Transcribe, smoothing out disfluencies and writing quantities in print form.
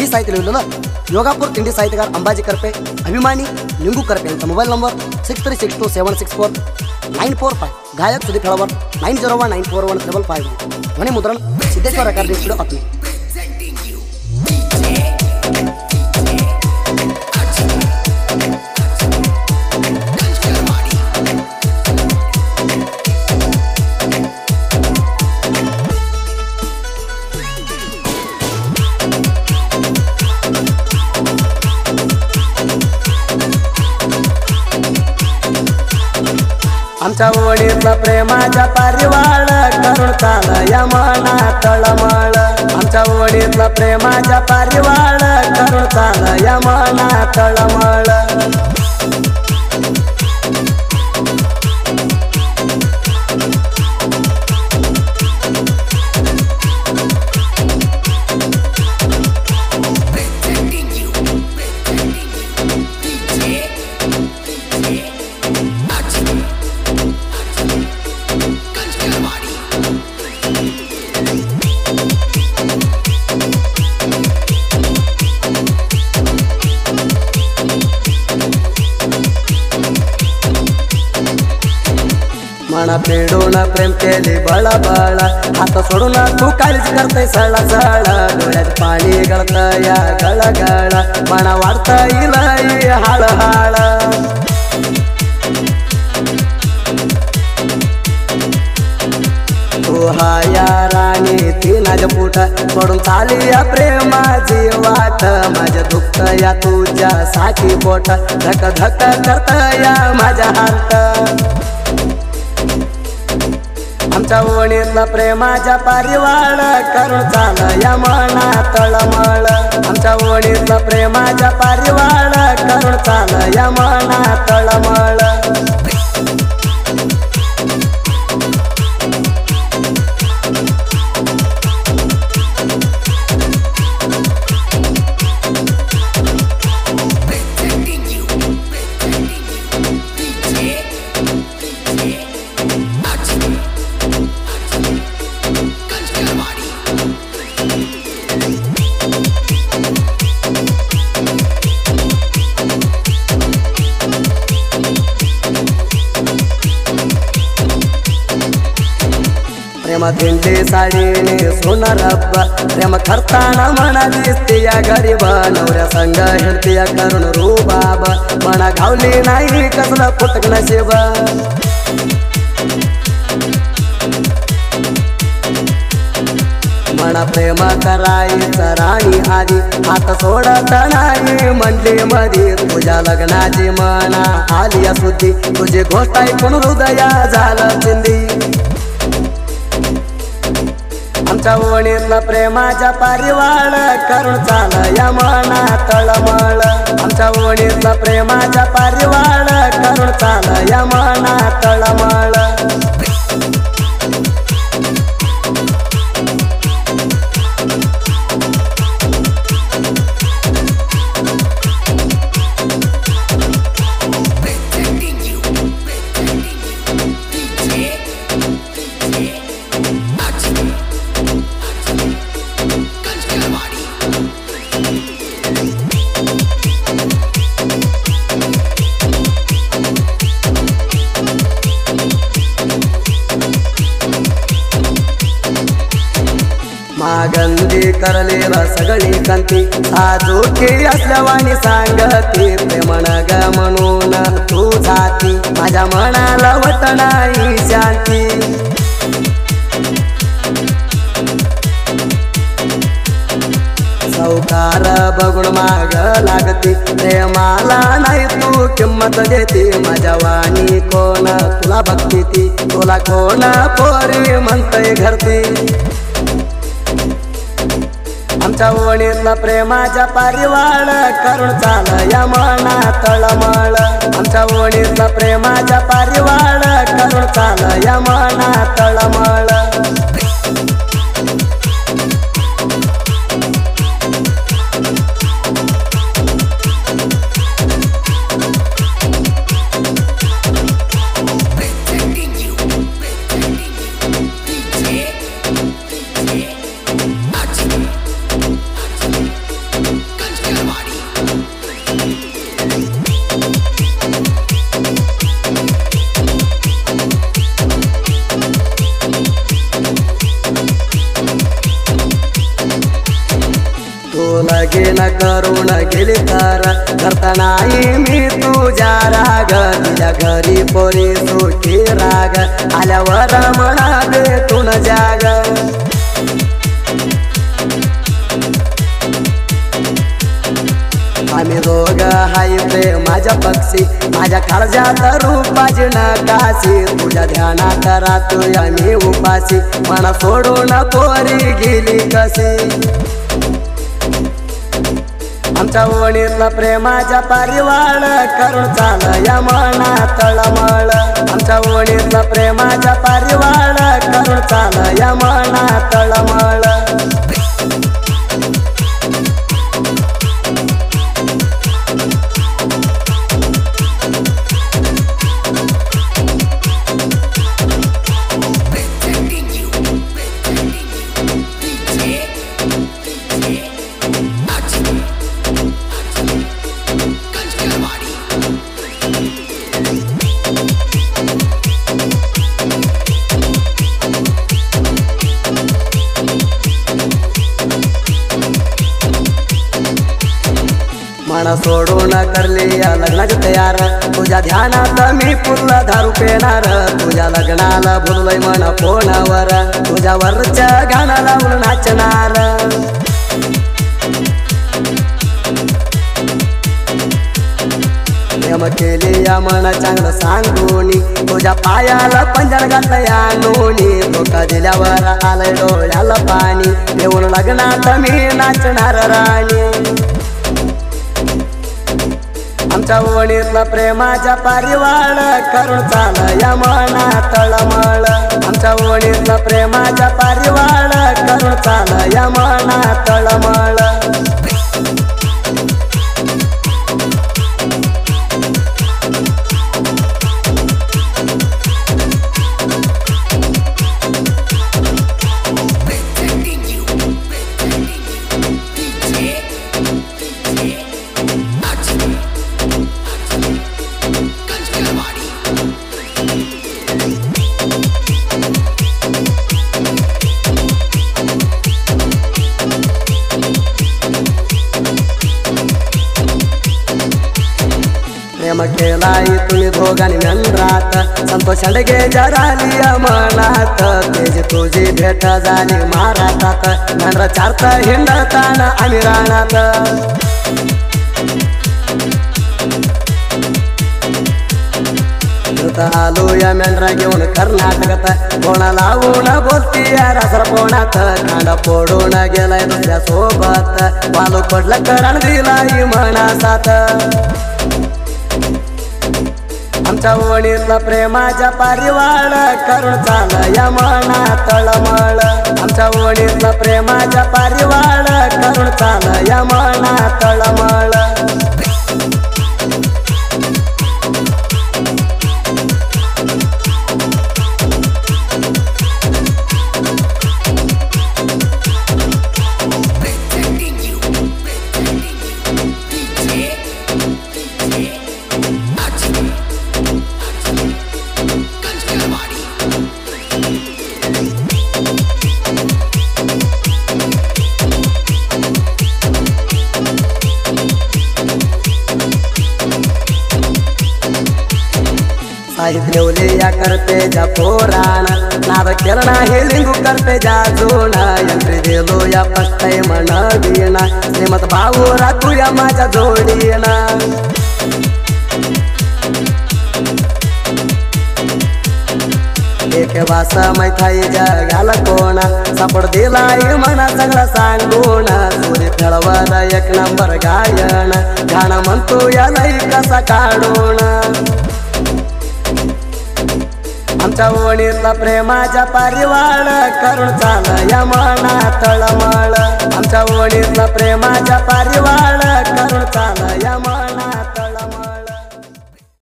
ಈ ಸಾಹಿತ್ಯ लिहिलेलं योगापूर तिंडी साहित्यकार अंबाजी करपे अभिमानी लिंगू करपे यांचा मोबाईल नंबर 6362764945 गायक सुदीप हळवट 90194155 ध्वनी मुद्रण सिद्धेश्वर रेकॉर्डिंग स्टुडिओ अतनी आमच्या ओळीतलं प्रेमाच्या पारिवाळ करून चाल या मना तळमळ आमच्या ओळीतलं प्रेमाच्या पारिवाळ करून चाल या मना तळमळ मना पेडून प्रेम केली बळा बळा हात सोडून तू काळजी करते सळा सळा डोळ्यात पाणी गळत या गळा गळा मना वाढता इलाई हाळ हाळ तू हा या राणी ती माझ्या पोट पडून चाली या प्रेमाची वाट माझ्या दुःख या तुझ्या साठी पोट धक धक करत या माझ्या हात आमच्या ओळीतला प्रेमाच्या पारिवाळ करून चाल या मना तळमळ आमच्या ओळीतला प्रेमाच्या पारिवाळ करून चाल या मना तळमळ प्रेम दिंडी साडीने सोनार अब्बा प्रेम करताना मना दिसते या गरीब नवऱ्या संग हिडते या करून रूबाब मना घावली नाही कसलं फुटक नशीब मना प्रेम करायचं राणी आधी हात सोडत नाही म्हणली मधी तुझ्या लग्नाची मना आली सुद्धी तुझी गोष्ट ऐकून हृदया झालं चिंदी आमच्या ओळीतलं प्रेमाच्या पारिवाळ करून चाल या मना तळमळ आमच्या ओळीतलं प्रेमाच्या पारिवाळ करून चाल या मना तळमळ मागंदी करले सगळी कांती साजूकी असल्यावानी सांगती प्रेमण ग म्हणून तू जाती माझ्या मनाला वट नाही शांती सौकार बघून माग लागती प्रेमाला नाही तू किंमत देती माझ्या वाणी कोण तुला भक्ती ती तुला कोण पोरी म्हणतय घरती आमच्या ओळीतला प्रेमाच्या पारिवाळ करून चाल या मना तळमळ आमच्या ओळीतला प्रेमाच्या पारिवाळ करून चाल या मना तळमळ तू लगीन करून गेली तर करता नाही मी तुझ्या राग तुझ्या घरी पोरी सुखी राग आल्यावर म्हणा भेटून जाग आम्ही दोघ हाय प्रेमाच्या पक्षी माझ्या काळजात रूपाची नकाशी तुझ्या ध्यानात राहतोय आम्ही उपाशी मना सोडून पोरी गेली कशी आमच्या ओणीतला प्रेमाच्या पारिवाळ करून चाल या मना तळमळ आमच्या ओणीतला प्रेमाच्या पारिवाळ करून चाल या मना तळमळ मना सोडून करली या लग्नाची तयार तुझ्या ध्यानात मी पुरला दारू पेणार तुझ्या लग्नाला बोललोय मना फोनावर तुझ्या वरच्या गाणं लावून नाचणार प्रेम केली या मना चांगलं सांगूनी तुझ्या पायाला पंजर घातलं या नोनी धोका दिल्यावर आलंय डोळ्याला पाणी येऊन लग्नात मी नाचणार राणी आमच्या ओणीतला प्रेमाच्या पारिवाळ करून चाल या मना तळमळ आमच्या ओणीतला प्रेमाच्या पारिवाळ करून चाल या मना तळमळ प्रेम केलाय तुम्ही दोघांनी नंद्रात संतोष शेंडगे जराली मनात तेजी तुझी भेट झाली महारातात नंद्र चारत हिंडताना आम्ही रानात आलो या मेंढरा घेऊन कर्नाटकात कोणा लावून बोलती रासर कोणात खांड फोडून गेलाय दुसऱ्या सोबत पालो पडलं करण दिलाय मनासात आमच्या ओणीतला प्रेमाच्या पारिवाळ करून चाल या मना तळमळ आमच्या ओणीतला प्रेमाच्या पारिवाळ करून चाल या मना तळमळ देवले या करते जा पोराण नाद केलं नाही लिंगू करते जा जोना एंट्री दिलो या पस्ताय म्हणवीना श्रीमत भाऊ राखू या माझ्या जोडीना एक वासा मैथाई जगाला कोणा सापड दिलाय मना सगळा सांगून सूर्य खेळवर एक नंबर गायन गाणं म्हणतो यालाही कसा काढून आमच्या ओणीतला प्रेमाच्या पारिवाळ करून चाल या मना तळमळ आमच्या ओणीतला प्रेमाच्या पारिवाळ करून चाल या मना